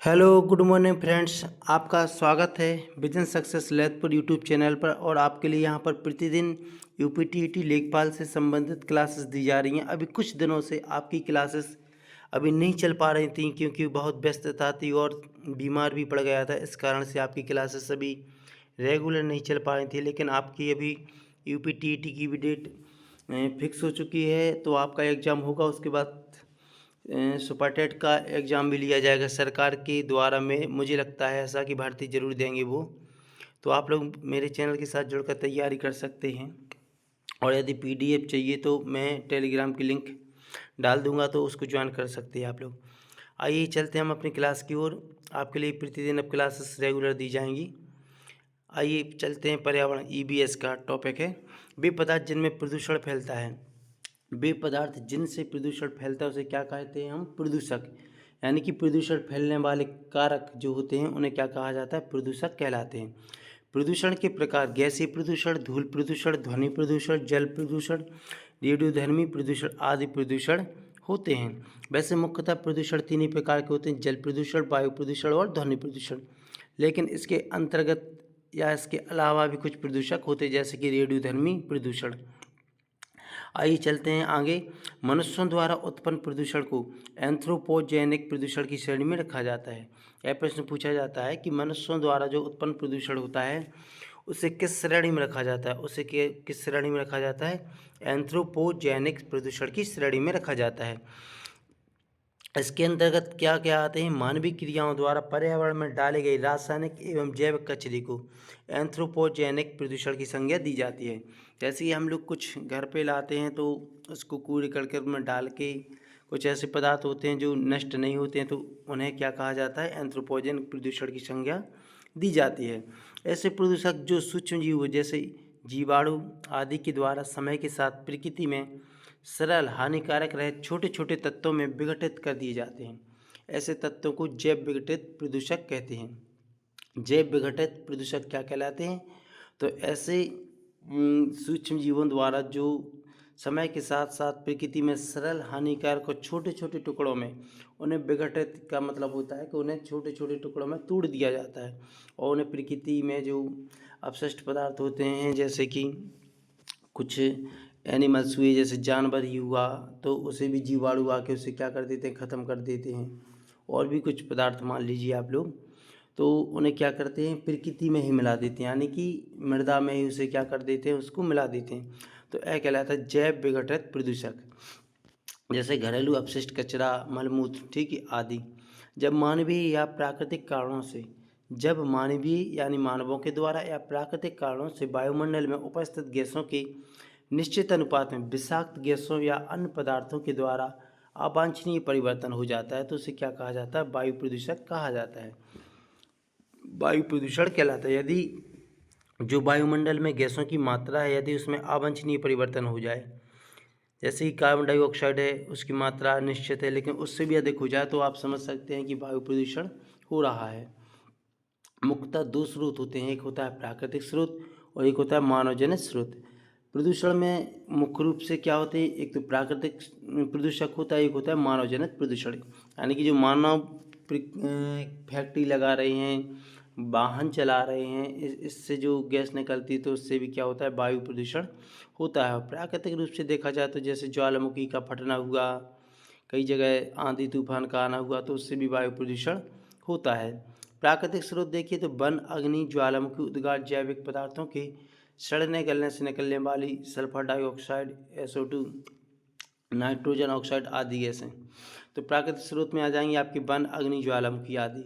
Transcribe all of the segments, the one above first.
Hello good morning friends. आपका स्वागत है बिजनेस सक्सेस लैथपुर यूट्यूब चैनल पर। और आपके लिए यहाँ पर प्रतिदिन यूपीटीईटी लेखपाल से संबंधित क्लासेस दी जा रही हैं। अभी कुछ दिनों से आपकी क्लासेस अभी नहीं चल पा रही थी क्योंकि बहुत व्यस्तता थी और बीमार भी पड़ गया था। इस कारण से आपकी क्लासेस अभी रेगुलर नहीं चल पा रही थी। लेकिन आपकी अभी यूपीटीईटी की भी डेट फिक्स हो चुकी है, तो आपका एग्ज़ाम होगा। उसके बाद सुपर टेट का एग्ज़ाम भी लिया जाएगा सरकार के द्वारा। में मुझे लगता है ऐसा कि भर्ती ज़रूर देंगे वो। तो आप लोग मेरे चैनल के साथ जुड़कर तैयारी कर सकते हैं। और यदि पीडीएफ चाहिए तो मैं टेलीग्राम की लिंक डाल दूंगा, तो उसको ज्वाइन कर सकते हैं आप लोग। आइए चलते हैं हम अपनी क्लास की ओर। आपके लिए प्रतिदिन अब क्लासेस रेगुलर दी जाएंगी। आइए चलते हैं। पर्यावरण ईबीएस का टॉपिक है। वे पदार्थ जिनमें प्रदूषण फैलता है। वे पदार्थ जिनसे प्रदूषण फैलता है उसे क्या कहते हैं हम? प्रदूषक। यानी कि प्रदूषण फैलने वाले कारक जो होते हैं उन्हें क्या कहा जाता है? प्रदूषक कहलाते हैं। प्रदूषण के प्रकार: गैसीय प्रदूषण, धूल प्रदूषण, ध्वनि प्रदूषण, जल प्रदूषण, रेडियोधर्मी प्रदूषण आदि प्रदूषण होते हैं। वैसे मुख्यतः प्रदूषण तीन ही प्रकार के होते हैं: जल प्रदूषण, वायु प्रदूषण और ध्वनि प्रदूषण। लेकिन इसके अंतर्गत या इसके अलावा भी कुछ प्रदूषक होते हैं, जैसे कि रेडियोधर्मी प्रदूषण। आइए चलते हैं आगे। मनुष्यों द्वारा उत्पन्न प्रदूषण को एंथ्रोपोजेनिक प्रदूषण की श्रेणी में रखा जाता है। यह प्रश्न पूछा जाता है कि मनुष्यों द्वारा जो उत्पन्न प्रदूषण होता है उसे किस श्रेणी में रखा जाता है? उसे किस श्रेणी में रखा जाता है? एंथ्रोपोजेनिक प्रदूषण की श्रेणी में रखा जाता है। इसके अंतर्गत क्या क्या आते हैं? मानवीय क्रियाओं द्वारा पर्यावरण में डाले गए रासायनिक एवं जैविक कचरे को एंथ्रोपोजेनिक प्रदूषण की संज्ञा दी जाती है। जैसे कि हम लोग कुछ घर पे लाते हैं तो उसको कूड़े करकट में डाल के कुछ ऐसे पदार्थ होते हैं जो नष्ट नहीं होते हैं, तो उन्हें क्या कहा जाता है? एंथ्रोपोजेनिक प्रदूषण की संज्ञा दी जाती है। ऐसे प्रदूषक जो सूक्ष्म जीव जैसे जीवाणु आदि के द्वारा समय के साथ प्रकृति में सरल हानिकारक रहे छोटे छोटे तत्वों में विघटित कर दिए जाते हैं। ऐसे तत्वों को जैव विघटित प्रदूषक कहते हैं। जैव विघटित प्रदूषक क्या कहलाते हैं? तो ऐसे सूक्ष्म जीवों द्वारा जो समय के साथ साथ प्रकृति में सरल हानिकारक और छोटे छोटे टुकड़ों में उन्हें विघटित का मतलब होता है कि उन्हें छोटे छोटे टुकड़ों में तोड़ दिया जाता है और उन्हें प्रकृति में जो अपशिष्ट पदार्थ होते हैं, जैसे कि कुछ एनिमल्स हुए, जैसे जानवर ही हुआ, तो उसे भी जीवाणु आके उसे क्या कर देते हैं? ख़त्म कर देते हैं। और भी कुछ पदार्थ मान लीजिए आप लोग, तो उन्हें क्या करते हैं? प्रकृति में ही मिला देते हैं, यानी कि मृदा में ही उसे क्या कर देते हैं? उसको मिला देते हैं। तो यह कहलाता है जैव विघटित प्रदूषक। जैसे घरेलू अपशिष्ट, कचरा, मलमूत्र, ठीक है, आदि। जब मानवीय या प्राकृतिक कारणों से जब मानवीय यानी मानवों के द्वारा या प्राकृतिक कारणों से वायुमंडल में उपस्थित गैसों के निश्चित अनुपात में विषाक्त गैसों या अन्य पदार्थों के द्वारा अवांछनीय परिवर्तन हो जाता है, तो उसे क्या कहा जाता है? वायु प्रदूषक कहा जाता है। वायु प्रदूषण कहलाता है यदि जो वायुमंडल में गैसों की मात्रा है यदि उसमें अवांछनीय परिवर्तन हो जाए। जैसे कि कार्बन डाइऑक्साइड है, उसकी मात्रा निश्चित है, लेकिन उससे भी अधिक हो जाए तो आप समझ सकते हैं कि वायु प्रदूषण हो रहा है। मुख्यतः दो स्रोत होते हैं, एक होता है प्राकृतिक स्रोत और एक होता है मानवजनित स्रोत। प्रदूषण में मुख्य रूप से क्या होते हैं? एक तो प्राकृतिक प्रदूषक होता है, एक होता है मानवजनित प्रदूषण। यानी कि जो मानव फैक्ट्री लगा रहे हैं, वाहन चला रहे हैं, इससे जो गैस निकलती है तो उससे भी क्या होता है? वायु प्रदूषण होता है। प्राकृतिक रूप से देखा जाए तो जैसे ज्वालामुखी का फटना हुआ, कई जगह आंधी तूफान का आना हुआ, तो उससे भी वायु प्रदूषण होता है। प्राकृतिक स्रोत देखिए तो वन, अग्नि, ज्वालामुखी, उद्गार, जैविक पदार्थों के सड़ने गलने से निकलने वाली sulphur dioxide, SO2, nitrogen oxide आदि गैसें। तो प्राकृतिक स्रोत में आ जाएंगे आपके वन, अग्नि, ज्वालामुखी आदि।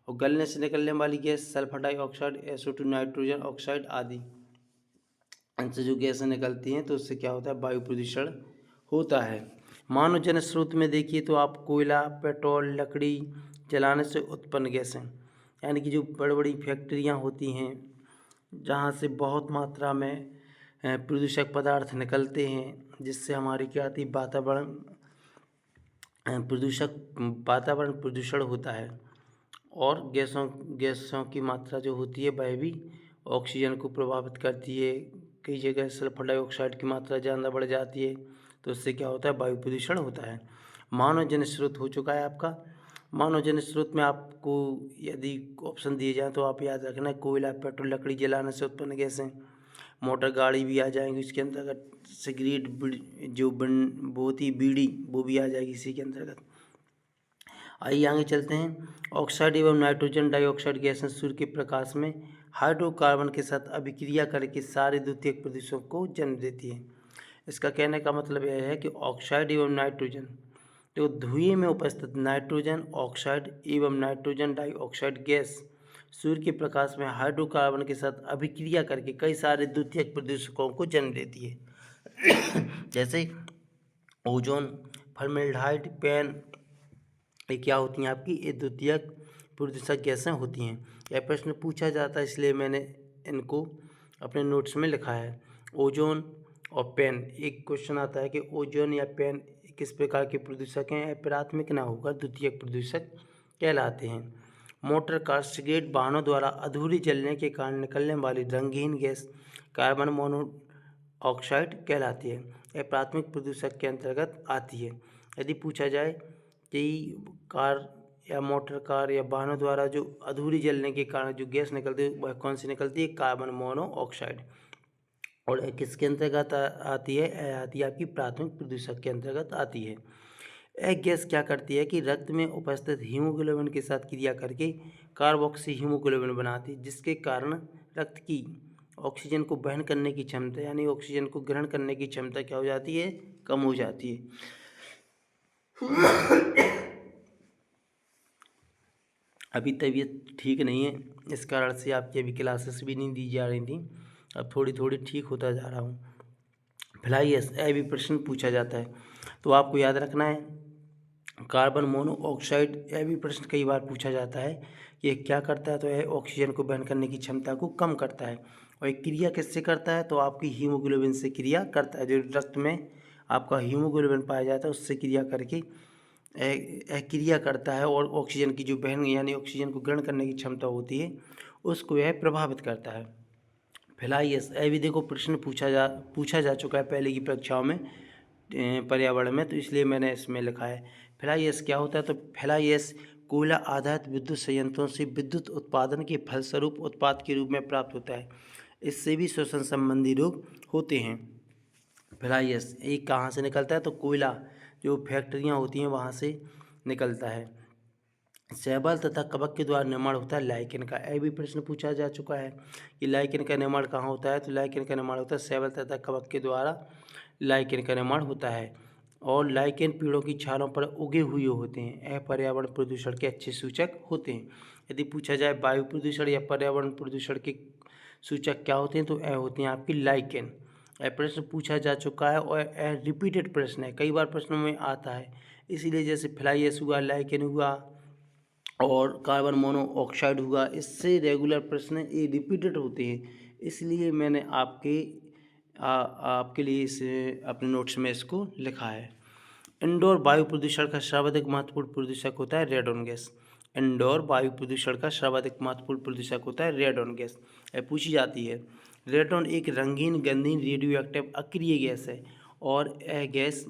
और गलने से निकलने वाली gas sulphur dioxide, SO2, nitrogen oxide आदि। इनसे जो गैसें निकलती हैं तो उससे क्या होता है? वायु प्रदूषण होता है। मानवजन्य स्रोत में देखिए तो आप कोयला, पेट्रोल, लकड़ी जलाने से उत्पन्न गैसें, यानी कि जो बड़ी बड़ी फैक्ट्रियाँ होती हैं जहाँ से बहुत मात्रा में प्रदूषक पदार्थ निकलते हैं, जिससे हमारी क्या आती है? वातावरण प्रदूषण होता है। और गैसों की मात्रा जो होती है वह भी ऑक्सीजन को प्रभावित करती है। कई जगह सल्फर डाइऑक्साइड की मात्रा ज़्यादा बढ़ जाती है, तो उससे क्या होता है? वायु प्रदूषण होता है। मानवजन्य स्रोत हो चुका है आपका मानव जनित स्रोत में आपको यदि ऑप्शन दिए जाएँ तो आप याद रखना, कोयला, पेट्रोल, लकड़ी जलाने से उत्पन्न गैसें, मोटर गाड़ी भी आ जाएंगी इसके अंतर्गत, सिगरेट, जो वो होती है बीड़ी, वो भी आ जाएगी इसी के अंतर्गत। आइए आगे चलते हैं। ऑक्साइड एवं नाइट्रोजन डाइऑक्साइड गैसें सूर्य के प्रकाश में हाइड्रोकार्बन के साथ अभिक्रिया करके सारे द्वितीयक प्रदूषकों को जन्म देती है। इसका कहने का मतलब यह है कि ऑक्साइड एवं नाइट्रोजन, तो धुएं में उपस्थित नाइट्रोजन ऑक्साइड एवं नाइट्रोजन डाइऑक्साइड गैस सूर्य के प्रकाश में हाइड्रोकार्बन के साथ अभिक्रिया करके कई सारे द्वितीयक प्रदूषकों को जन्म देती है। जैसे ओजोन, फॉर्मेल्डिहाइड, पेन, ये क्या होती हैं आपकी, ये द्वितीयक प्रदूषक गैसें होती हैं। यह प्रश्न पूछा जाता है इसलिए मैंने इनको अपने नोट्स में लिखा है। ओजोन और पेन, एक क्वेश्चन आता है कि ओजोन या पेन किस प्रकार के प्रदूषक हैं, यह प्राथमिक ना होकर द्वितीयक प्रदूषक कहलाते हैं। मोटर कार, सिगरेट, वाहनों द्वारा अधूरी जलने के कारण निकलने वाली रंगहीन गैस कार्बन मोनोऑक्साइड कहलाती है। यह प्राथमिक प्रदूषक के अंतर्गत आती है। यदि पूछा जाए कि कार या मोटर कार या वाहनों द्वारा जो अधूरी जलने के कारण जो गैस निकलती है वह कौन सी निकलती है, कार्बन मोनोऑक्साइड। और किसके अंतर्गत आती है, आती है आपकी प्राथमिक प्रदूषक के अंतर्गत आती है। यह गैस क्या करती है कि रक्त में उपस्थित हीमोग्लोबिन के साथ क्रिया करके कार्बोक्सी हीमोग्लोबिन बनाती है, जिसके कारण रक्त की ऑक्सीजन को वहन करने की क्षमता यानी ऑक्सीजन को ग्रहण करने की क्षमता क्या हो जाती है, कम हो जाती है। अभी तबीयत ठीक नहीं है, इस कारण से आपकी अभी क्लासेस भी नहीं दी जा रही थी, अब थोड़ी थोड़ी ठीक होता जा रहा हूँ। फ्लाइएस, यह भी प्रश्न पूछा जाता है तो आपको याद रखना है। कार्बन मोनोऑक्साइड, यह भी प्रश्न कई बार पूछा जाता है कि यह क्या करता है, तो यह ऑक्सीजन को वहन करने की क्षमता को कम करता है। और एक क्रिया किससे करता है, तो आपकी हीमोग्लोबिन से क्रिया करता है। जो रक्त में आपका हीमोग्लोबिन पाया जाता है उससे क्रिया करके क्रिया करता है और ऑक्सीजन की जो वहन यानी ऑक्सीजन को ग्रहण करने की क्षमता होती है उसको यह प्रभावित करता है। फ्लाइएस, यह भी देखो प्रश्न पूछा जा चुका है पहले की परीक्षाओं में पर्यावरण में, तो इसलिए मैंने इसमें लिखा है। फ्लाइएस क्या होता है, तो फ्लाइएस कोयला आधारित विद्युत संयंत्रों से विद्युत उत्पादन के फलस्वरूप उत्पाद के रूप में प्राप्त होता है। इससे भी श्वसन संबंधी रोग होते हैं। फ्लाइएस ये कहाँ से निकलता है, तो कोयला जो फैक्ट्रियाँ होती हैं वहाँ से निकलता है। शैवाल तथा कवक के द्वारा निर्माण होता है लाइकेन का। यह भी प्रश्न पूछा जा चुका है कि लाइकेन का निर्माण कहाँ होता है, तो लाइकेन का निर्माण होता है शैवाल तथा कवक के द्वारा लाइकेन का निर्माण होता है। और लाइकेन पेड़ों की छालों पर उगे हुए होते हैं। यह पर्यावरण प्रदूषण के अच्छे सूचक होते हैं। यदि पूछा जाए वायु प्रदूषण या पर्यावरण प्रदूषण के सूचक क्या होते हैं, तो यह होते हैं आपकी लाइकेन। यह प्रश्न पूछा जा चुका है और यह रिपीटेड प्रश्न है, कई बार प्रश्नों में आता है। इसीलिए जैसे फ्लाइएस हुआ, लाइकेन हुआ और कार्बन मोनोऑक्साइड हुआ, इससे रेगुलर प्रश्न ये रिपीटेड होते हैं, इसलिए मैंने आपके लिए इसे अपने नोट्स में इसको लिखा है। इंडोर वायु प्रदूषण का सर्वाधिक महत्वपूर्ण प्रदूषक होता है रेडॉन गैस। इंडोर वायु प्रदूषण का सर्वाधिक महत्वपूर्ण प्रदूषक होता है रेडॉन गैस। यह पूछी जाती है। रेडॉन एक रंगीन गंधीन रेडियोएक्टिव अक्रिय गैस है और यह गैस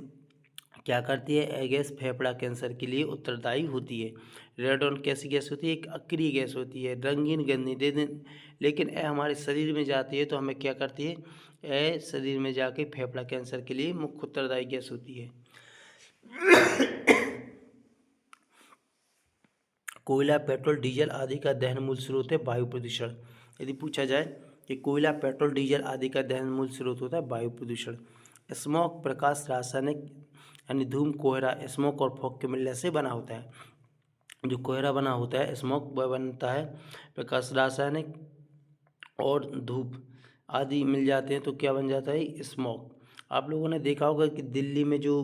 क्या करती है, यह गैस फेफड़ा कैंसर के लिए उत्तरदायी होती है। रेडॉन कैसी गैस होती है, एक अक्रिय गैस होती है, रंगीन गंदी, लेकिन यह हमारे शरीर में जाती है तो हमें क्या करती है, यह शरीर में जाके फेफड़ा कैंसर के लिए मुख्य उत्तरदायी गैस होती है। कोयला, पेट्रोल, डीजल आदि का दहन मूल स्रोत है वायु प्रदूषण। यदि पूछा जाए कि कोयला, पेट्रोल, डीजल आदि का दहन मूल स्रोत होता है वायु प्रदूषण। स्मोक प्रकाश रासायनिक यानी धूम, कोहरा, स्मोक और फॉग के मिलने से बना होता है। जो कोहरा बना होता है स्मोक वह बनता है प्रकाश रासायनिक और धूप आदि मिल जाते हैं तो क्या बन जाता है, स्मोक। आप लोगों ने देखा होगा कि दिल्ली में जो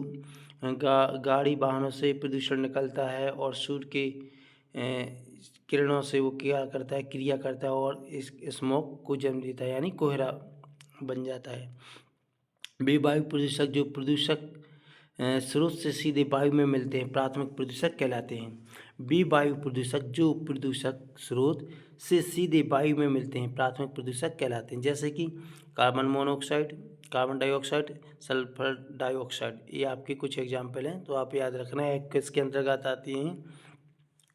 गाड़ी वाहनों से प्रदूषण निकलता है और सूर्य के किरणों से वो क्या करता है, क्रिया करता है और इस स्मोक को जन्म देता है यानी कोहरा बन जाता है। वे वायु प्रदूषक जो प्रदूषक स्रोत से सीधे वायु में मिलते हैं प्राथमिक प्रदूषक कहलाते हैं। वे वायु प्रदूषक जो प्रदूषक स्रोत से सीधे वायु में मिलते हैं प्राथमिक प्रदूषक कहलाते हैं। जैसे कि carbon monoxide, carbon dioxide, sulphur dioxide, ये आपके कुछ एग्जाम्पल हैं तो आप याद रखना है किसके अंतर्गत आती हैं,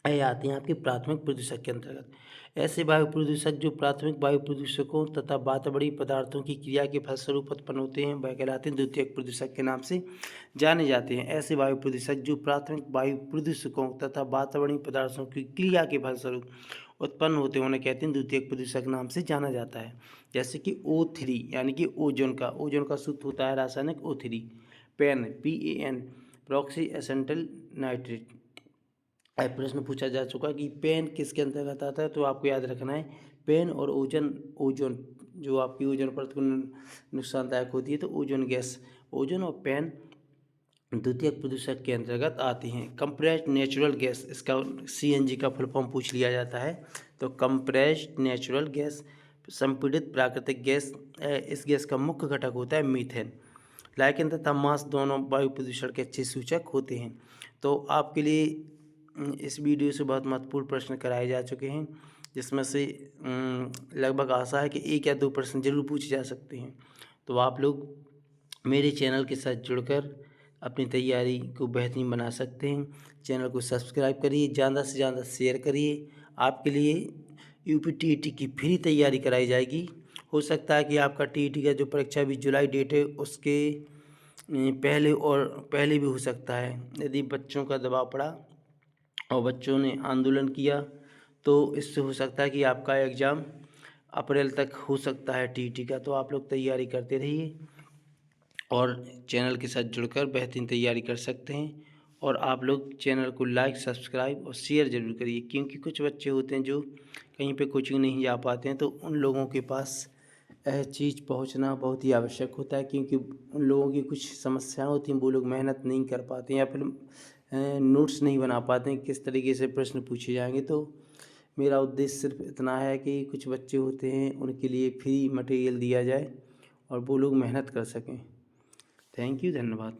आते हैं आपके प्राथमिक प्रदूषक के अंतर्गत। ऐसे वायु प्रदूषक जो प्राथमिक वायु प्रदूषकों तथा वातावरणीय पदार्थों की क्रिया के फलस्वरूप उत्पन्न होते हैं वह कहलाते हैं द्वितीयक प्रदूषक के नाम से जाने जाते हैं। ऐसे वायु प्रदूषक जो प्राथमिक वायु प्रदूषकों तथा वातावरणीय पदार्थों की क्रिया के फलस्वरूप उत्पन्न होते हैं उन्हें कहते हैं द्वितीयक प्रदूषक नाम से जाना जाता है। जैसे कि O3 यानी कि ओजोन का सूत्र होता है रासायनिक O3। PAN PAN peroxy acetyl nitrate. प्रश्न पूछा जा चुका कि पेन किसके अंतर्गत आता है, तो आपको याद रखना है पेन और ओजोन जो आपकी ओजोन परत को नुकसानदायक होती है, तो ओजोन और पेन द्वितीयक प्रदूषक के अंतर्गत आते हैं। कंप्रेस्ड नेचुरल गैस, इसका CNG का फुल फॉर्म पूछ लिया जाता है, तो कंप्रेस्ड नेचुरल गैस संपीड़ित प्राकृतिक गैस। इस गैस का मुख्य घटक होता है मीथेन। लाइकन तथा मास दोनों वायु प्रदूषण के अच्छे सूचक होते हैं। तो आपके लिए इस वीडियो से बहुत महत्वपूर्ण प्रश्न कराए जा चुके हैं, जिसमें से लगभग आशा है कि 1 या 2 प्रश्न जरूर पूछे जा सकते हैं। तो आप लोग मेरे चैनल के साथ जुड़कर अपनी तैयारी को बेहतरीन बना सकते हैं। चैनल को सब्सक्राइब करिए, ज़्यादा से ज़्यादा शेयर करिए। आपके लिए UPTET की फ्री तैयारी कराई जाएगी। हो सकता है कि आपका TET का जो परीक्षा भी जुलाई डेट है उसके पहले भी हो सकता है। यदि बच्चों का दबाव पड़ा और बच्चों ने आंदोलन किया तो इससे हो सकता है कि आपका एग्ज़ाम अप्रैल तक हो सकता है TET का। तो आप लोग तैयारी करते रहिए और चैनल के साथ जुड़कर बेहतरीन तैयारी कर सकते हैं। और आप लोग चैनल को लाइक, सब्सक्राइब और शेयर ज़रूर करिए, क्योंकि कुछ बच्चे होते हैं जो कहीं पे कोचिंग नहीं जा पाते हैं, तो उन लोगों के पास यह चीज़ पहुंचना बहुत ही आवश्यक होता है, क्योंकि उन लोगों की कुछ समस्याएं होती हैं, वो लोग मेहनत नहीं कर पाते या फिर नोट्स नहीं बना पाते हैं किस तरीके से प्रश्न पूछे जाएंगे। तो मेरा उद्देश्य सिर्फ इतना है कि कुछ बच्चे होते हैं उनके लिए फ्री मटेरियल दिया जाए और वो लोग मेहनत कर सकें। थैंक यू, धन्यवाद।